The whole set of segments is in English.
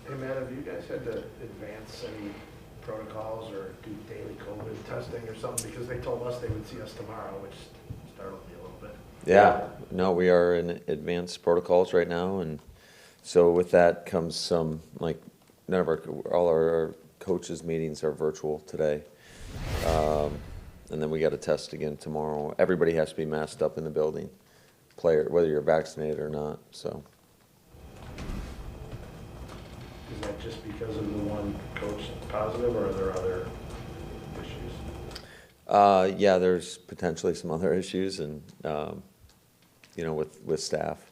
Hey Matt, have you guys had to advance any protocols or do daily COVID testing or something? Because they told us they would see us tomorrow, which startled me a little bit. Yeah, no, we are in advanced protocols right now, and so with that comes some, like, none of all our coaches' meetings are virtual today. And then we got to test again tomorrow. Everybody has to be masked up in the building, whether you're vaccinated or not, so. Is that just because of the one coach positive, or are there other issues? Yeah, there's potentially some other issues and, with staff.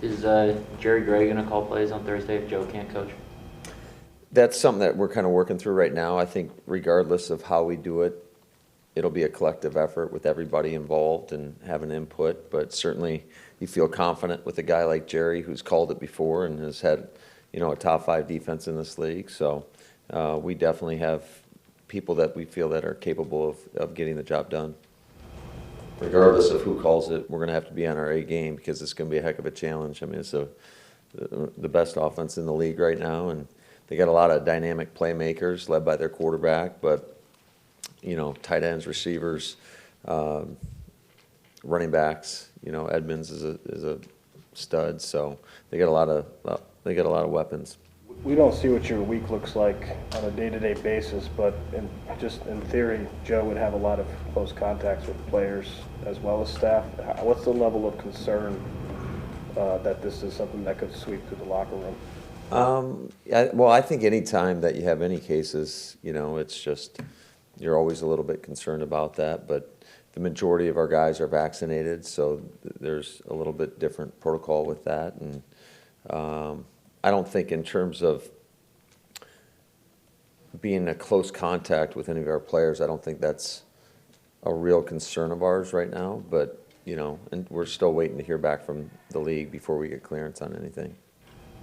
Is Jerry Gray going to call plays on Thursday if Joe can't coach? That's something that we're kind of working through right now. I think regardless of how we do it, it'll be a collective effort with everybody involved and having input. But certainly you feel confident with a guy like Jerry who's called it before and has had, a top 5 defense in this league. So we definitely have people that we feel that are capable of getting the job done. Regardless of who calls it, we're going to have to be on our A game because it's going to be a heck of a challenge. I mean, it's the best offense in the league right now, and they got a lot of dynamic playmakers led by their quarterback, but, tight ends, receivers, running backs, Edmonds is a stud, so they got a lot of weapons. We don't see what your week looks like on a day-to-day basis, but in theory, Joe would have a lot of close contacts with players as well as staff. What's the level of concern that this is something that could sweep through the locker room? I think any time that you have any cases, it's just you're always a little bit concerned about that. But the majority of our guys are vaccinated, so there's a little bit different protocol with that. And I don't think in terms of being in close contact with any of our players, I don't think that's a real concern of ours right now. But, and we're still waiting to hear back from the league before we get clearance on anything.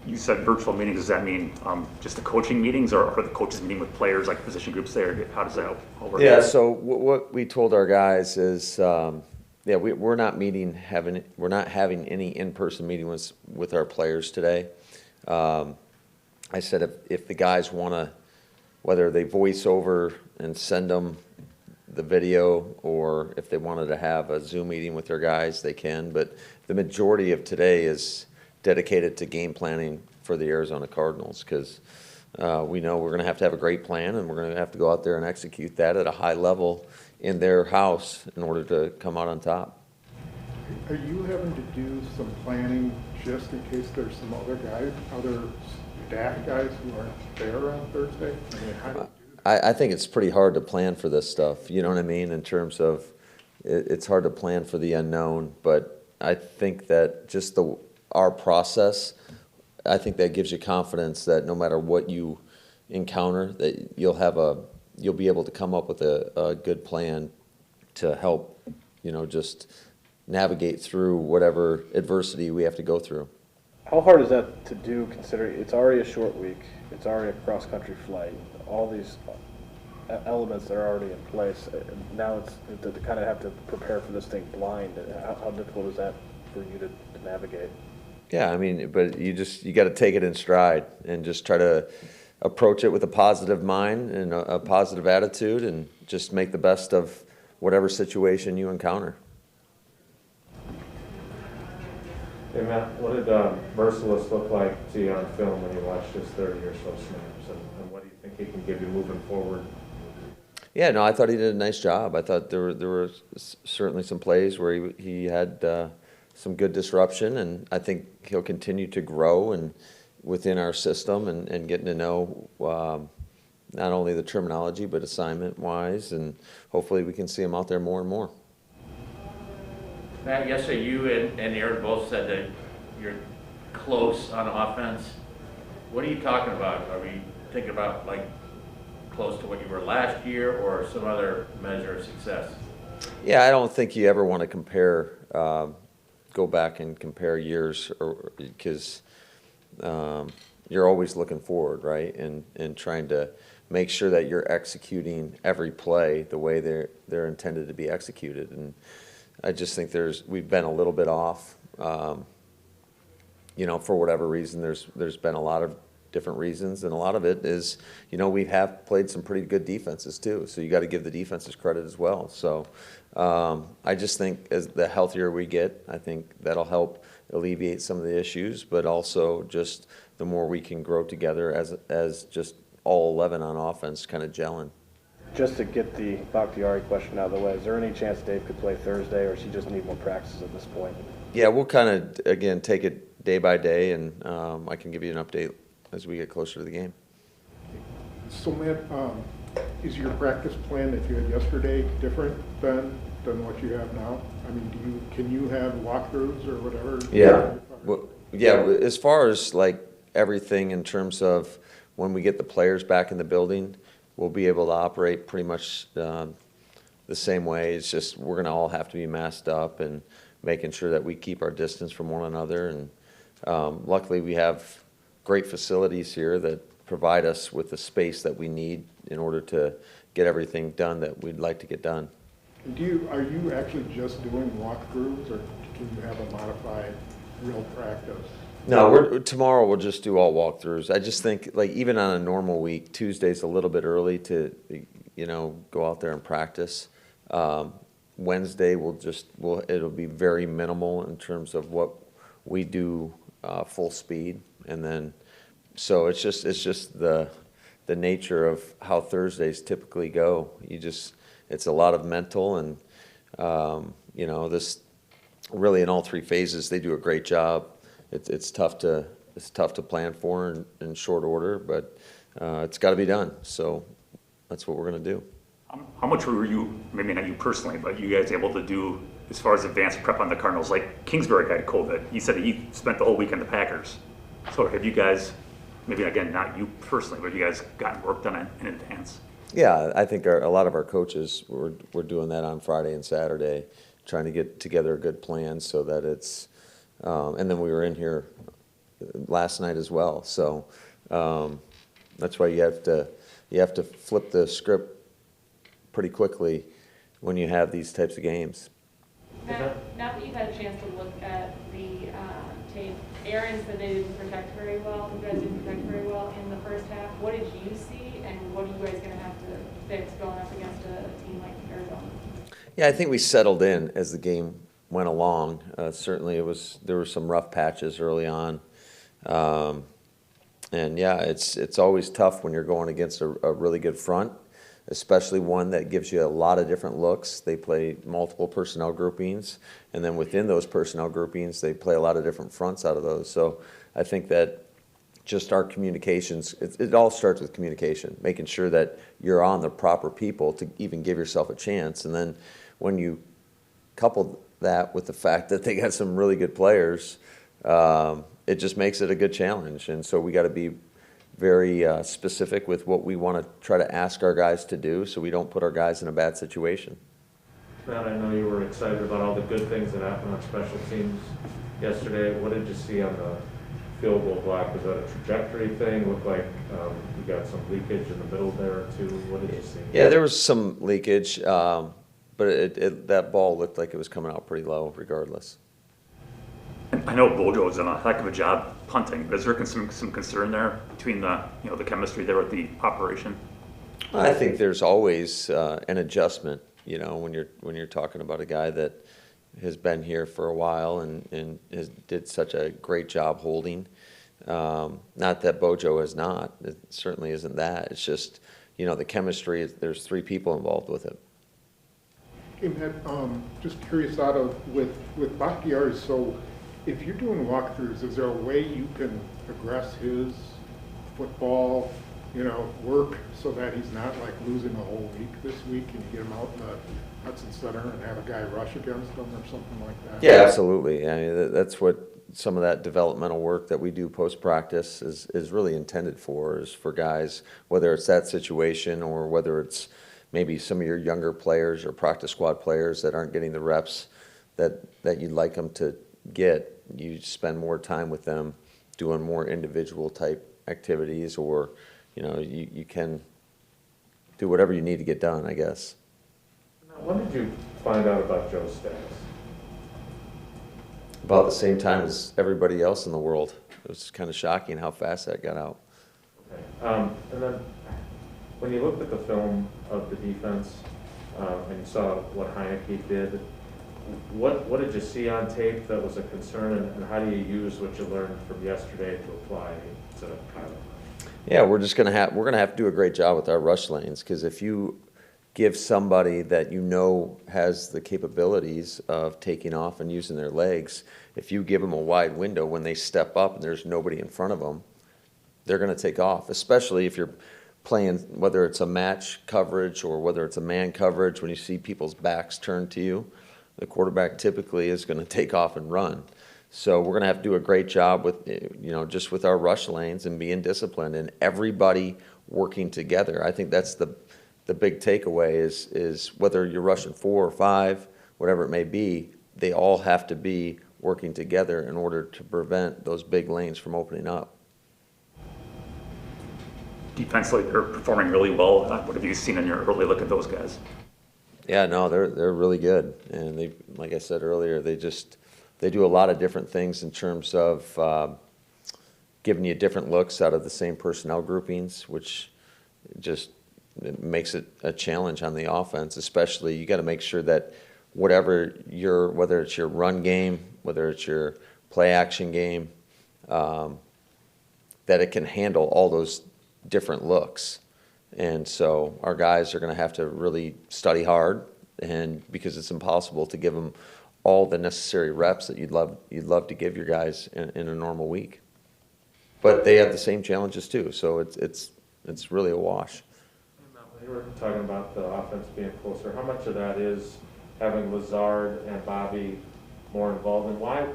You said virtual meetings. Does that mean just the coaching meetings, or are the coaches meeting with players, like position groups there? How does that all work? Yeah, so what we told our guys is, we're not having any in-person meetings with our players today. I said if the guys want to, whether they voice over and send them the video, or if they wanted to have a Zoom meeting with their guys, they can. But the majority of today is dedicated to game planning for the Arizona Cardinals, because we know we're going to have a great plan, and we're going to have to go out there and execute that at a high level in their house in order to come out on top. Are you having to do some planning just in case there's some other staff guys who aren't there on Thursday? I mean, how do you do that? I think it's pretty hard to plan for this stuff, you know what I mean, in terms of it's hard to plan for the unknown. But I think that just our process, I think that gives you confidence that no matter what you encounter, that you'll be able to come up with a good plan to help, just navigate through whatever adversity we have to go through. How hard is that to do, considering it's already a short week, it's already a cross-country flight, all these elements that are already in place, and now it's to kind of have to prepare for this thing blind? How difficult is that for you to navigate? Yeah, I mean, but you got to take it in stride and just try to approach it with a positive mind and a positive attitude, and just make the best of whatever situation you encounter. Hey Matt, what did Merciless look like to you on film when you watched his 30 or so snaps, and what do you think he can give you moving forward? Yeah, no, I thought he did a nice job. I thought there were certainly some plays where he had some good disruption, and I think he'll continue to grow and within our system and getting to know not only the terminology but assignment-wise, and hopefully we can see him out there more and more. Matt, yesterday you and Aaron both said that you're close on offense. What are you talking about? Are we thinking about like close to what you were last year, or some other measure of success? Yeah, I don't think you ever want to compare, go back and compare years, because you're always looking forward, right? And trying to make sure that you're executing every play the way they're intended to be executed. And I just think we've been a little bit off. for whatever reason, there's been a lot of different reasons, and a lot of it is, we have played some pretty good defenses too, so you got to give the defenses credit as well. So I just think as the healthier we get, I think that'll help alleviate some of the issues, but also just the more we can grow together as just all 11 on offense kind of gelling. Just to get the Bakhtiari question out of the way, is there any chance Dave could play Thursday, or does he just need more practices at this point? Yeah, we'll kind of, again, take it day by day, and I can give you an update as we get closer to the game. So Matt, is your practice plan that you had yesterday different than what you have now? I mean, can you have walkthroughs or whatever? Yeah. Well, yeah, as far as like everything in terms of when we get the players back in the building, we'll be able to operate pretty much the same way. It's just we're going to all have to be masked up and making sure that we keep our distance from one another. And luckily we have great facilities here that provide us with the space that we need in order to get everything done that we'd like to get done. Are you actually just doing walkthroughs, or can you have a modified real practice? No, tomorrow we'll just do all walkthroughs. I just think, like, even on a normal week, Tuesday's a little bit early to, go out there and practice. Wednesday it'll be very minimal in terms of what we do full speed, and then so it's just the nature of how Thursdays typically go. It's a lot of mental, and this really in all three phases they do a great job. It's tough to plan for in short order, but it's got to be done. So that's what we're going to do. How much were you, maybe not you personally, but you guys able to do as far as advanced prep on the Cardinals? Like Kingsbury had COVID. He said he spent the whole week on the Packers. So have you guys, maybe again, not you personally, but you guys gotten work done in advance? Yeah, I think a lot of our coaches were doing that on Friday and Saturday, trying to get together a good plan so that it's, and then we were in here last night as well. So that's why you have to flip the script pretty quickly when you have these types of games. Now that you've had a chance to look at the tape, Aaron said they didn't protect very well. You guys didn't protect very well in the first half. What did you see, and what are you guys going to have to fix going up against a team like Arizona? Yeah, I think we settled in as the game went along. Certainly there were some rough patches early on. And yeah, it's always tough when you're going against a really good front, especially one that gives you a lot of different looks. They play multiple personnel groupings, and then within those personnel groupings, they play a lot of different fronts out of those. So I think that just our communications, it all starts with communication, making sure that you're on the proper people to even give yourself a chance. And then when you couple that with the fact that they got some really good players, it just makes it a good challenge. And so we got to be very specific with what we want to try to ask our guys to do so we don't put our guys in a bad situation. Matt, I know you were excited about all the good things that happened on special teams yesterday. What did you see on the field goal block? Was that a trajectory thing? Looked like you got some leakage in the middle there too. What did you see? Yeah, there was some leakage, but that ball looked like it was coming out pretty low regardless. I know Bojo's done a heck of a job punting, but is there some concern there between the chemistry there with the operation? I think there's always an adjustment, when you're talking about a guy that has been here for a while and did such a great job holding. Not that Bojo has not. It certainly isn't that. It's just, the chemistry, there's three people involved with it. Hey, Matt, just curious with Bakhtiari, so if you're doing walkthroughs, is there a way you can progress his football, work so that he's not like losing a whole week this week, and you get him out in the Hudson Center and have a guy rush against him or something like that? Yeah, absolutely. I mean, that's what some of that developmental work that we do post-practice is really intended for, is for guys, whether it's that situation or whether it's maybe some of your younger players or practice squad players that aren't getting the reps that you'd like them to get. You spend more time with them doing more individual type activities, or you can do whatever you need to get done, I guess. Now, when did you find out about Joe's status? about the same time as everybody else in the world. It was kind of shocking how fast that got out. Okay. And then, when you looked at the film of the defense, and you saw what Heineke did, what did you see on tape that was a concern, and how do you use what you learned from yesterday to apply to Kyler? Yeah, we're gonna have to do a great job with our rush lanes, because if you give somebody that you know has the capabilities of taking off and using their legs, if you give them a wide window when they step up and there's nobody in front of them, they're going to take off, especially if you're playing, whether it's a match coverage or whether it's a man coverage. When you see people's backs turned to you, the quarterback typically is going to take off and run. So we're going to have to do a great job with, just with our rush lanes and being disciplined and everybody working together. I think that's the big takeaway is whether you're rushing 4 or 5, whatever it may be, they all have to be working together in order to prevent those big lanes from opening up. Defensively, they're performing really well. What have you seen in your early look at those guys? Yeah, no, they're really good, and they, like I said earlier, they do a lot of different things in terms of giving you different looks out of the same personnel groupings, which just it makes it a challenge on the offense. Especially, you got to make sure that whether it's your run game, whether it's your play action game, that it can handle all those different looks. And so our guys are going to have to really study hard, and because it's impossible to give them all the necessary reps that you'd love to give your guys in a normal week. But they have the same challenges too, so it's really a wash. You were talking about the offense being closer. How much of that is having Lazard and Bobby more involved, and why,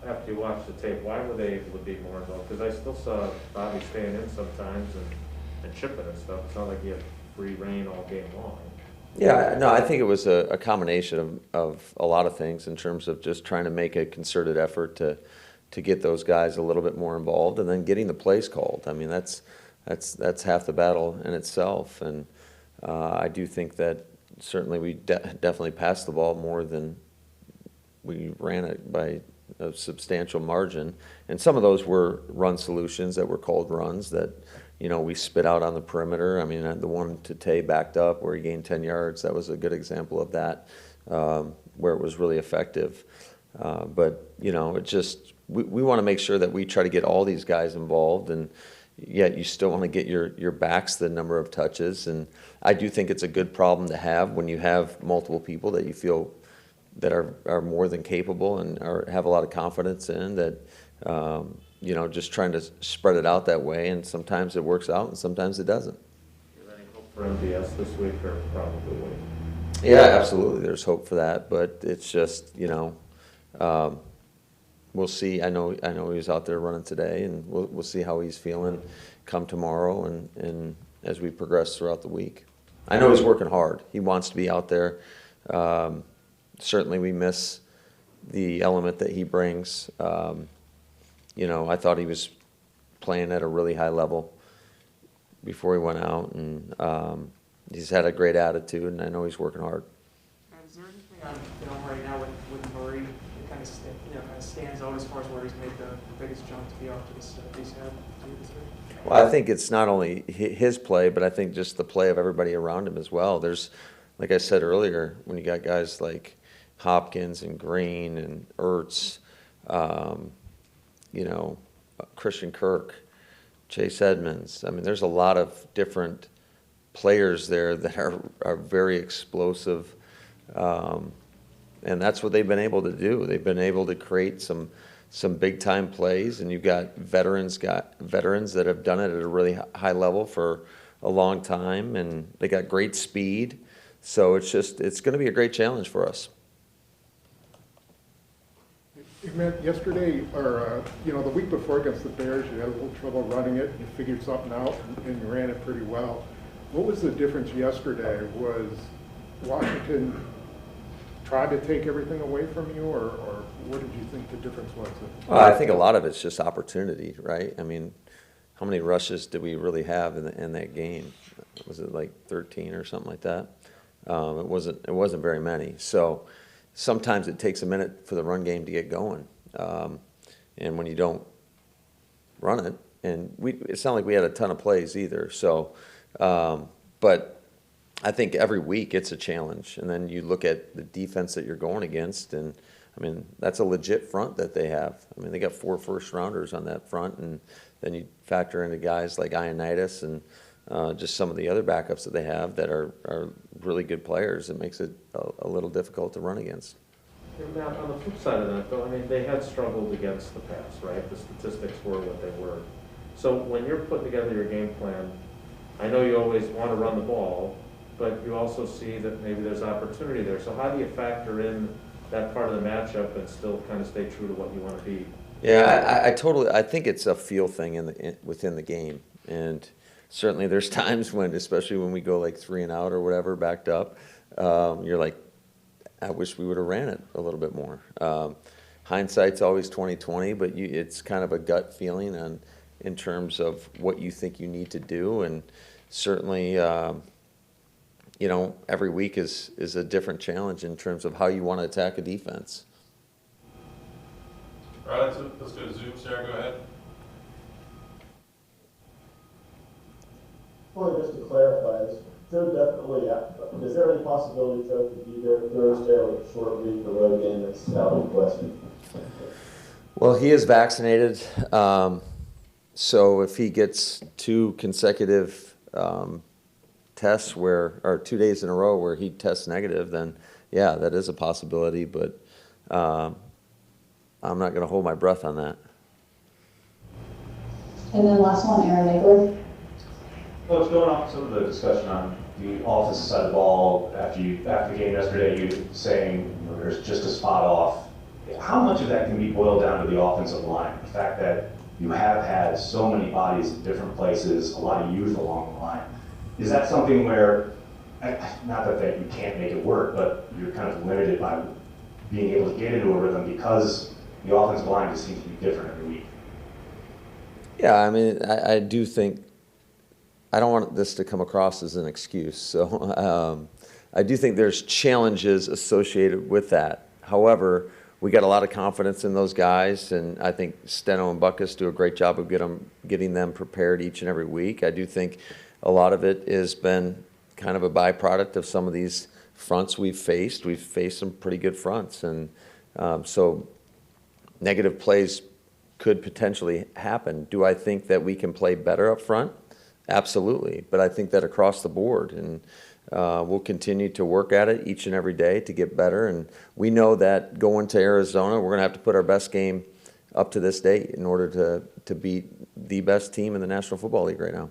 after you watch the tape, why were they able to be more involved? Because I still saw Bobby staying in sometimes and chipping and stuff. It's not like he had free reign all game long. Yeah, no, I think it was a combination of a lot of things in terms of just trying to make a concerted effort to get those guys a little bit more involved, and then getting the plays called. I mean, that's half the battle in itself, and I do think that certainly we definitely passed the ball more than we ran it by a substantial margin, and some of those were run solutions that were called runs that we spit out on the perimeter. I mean, the one to Tay backed up where he gained 10 yards, that was a good example of that, where it was really effective. But it just we want to make sure that we try to get all these guys involved, and yet you still want to get your backs the number of touches. And I do think it's a good problem to have when you have multiple people that you feel that are more than capable and have a lot of confidence in that. Just trying to spread it out that way, and sometimes it works out and sometimes it doesn't. Do you have any hope for MVS this week, or probably wait? Yeah, absolutely. There's hope for that, but it's just we'll see. I know he was out there running today, and we'll see how he's feeling come tomorrow and as we progress throughout the week. I know he's working hard. He wants to be out there. Certainly, we miss the element that he brings. I thought he was playing at a really high level before he went out, and he's had a great attitude, and I know he's working hard. Is there anything on film right now with Murray that kind of stands out as far as where he's made the biggest jump to be off to the start he's had? Well, I think it's not only his play, but I think just the play of everybody around him as well. There's, like I said earlier, when you got guys like Hopkins and Green and Ertz, Christian Kirk, Chase Edmonds. I mean, there's a lot of different players there that are very explosive, and that's what they've been able to do. They've been able to create some big time plays, and you've got veterans that have done it at a really high level for a long time, and they got great speed. So it's going to be a great challenge for us. Matt, yesterday, or the week before against the Bears, you had a little trouble running it. You figured something out, and you ran it pretty well. What was the difference yesterday? Was Washington tried to take everything away from you, or what did you think the difference was? Well, I think a lot of it's just opportunity, right? I mean, how many rushes did we really have in that game? Was it like 13 or something like that? It wasn't very many. So sometimes it takes a minute for the run game to get going, And when you don't run it, and it's not like we had a ton of plays either. So, but I think every week it's a challenge. And then you look at the defense that you're going against, and I mean, that's a legit front that they have. I mean, they got 4 first-rounders on that front, and then you factor into guys like Ioannidis and just some of the other backups that they have that are really good players. It makes it a little difficult to run against. And Matt, on the flip side of that, though, I mean, they had struggled against the pass, right? The statistics were what they were. So when you're putting together your game plan, I know you always want to run the ball, but you also see that maybe there's opportunity there. So how do you factor in that part of the matchup and still kind of stay true to what you want to be? Yeah, I think it's a feel thing within the game, and certainly there's times when, especially when we go like 3 and out or whatever, backed up, you're like, I wish we would have ran it a little bit more. Hindsight's always 20/20, but it's kind of a gut feeling in terms of what you think you need to do, and certainly, every week is a different challenge in terms of how you want to attack a defense. All right, let's go to Zoom. Sarah, go ahead. Well, just to clarify, Joe definitely, is there any possibility Joe could be there Thursday or a short week, the road game? That's out of the question. Well, he is vaccinated, so if he gets 2 consecutive tests or 2 days in a row where he tests negative, then yeah, that is a possibility, but I'm not going to hold my breath on that. And then last one, Aaron Nicholas. Coach, going off some of the discussion on the offensive side of the ball after the game yesterday, you saying there's just a spot off. How much of that can be boiled down to the offensive line? The fact that you have had so many bodies in different places, a lot of youth along the line. Is that something where, not that you can't make it work, but you're kind of limited by being able to get into a rhythm because the offensive line just seems to be different every week? Yeah, I mean, I do think, I don't want this to come across as an excuse, so I do think there's challenges associated with that. However, we got a lot of confidence in those guys, and I think Steno and Buckus do a great job of getting them prepared each and every week. I do think a lot of it has been kind of a byproduct of some of these fronts we've faced. We've faced some pretty good fronts, and so negative plays could potentially happen. Do I think that we can play better up front? Absolutely, but I think that across the board, and we'll continue to work at it each and every day to get better. And we know that going to Arizona, we're going to have to put our best game up to this date in order to beat the best team in the National Football League right now.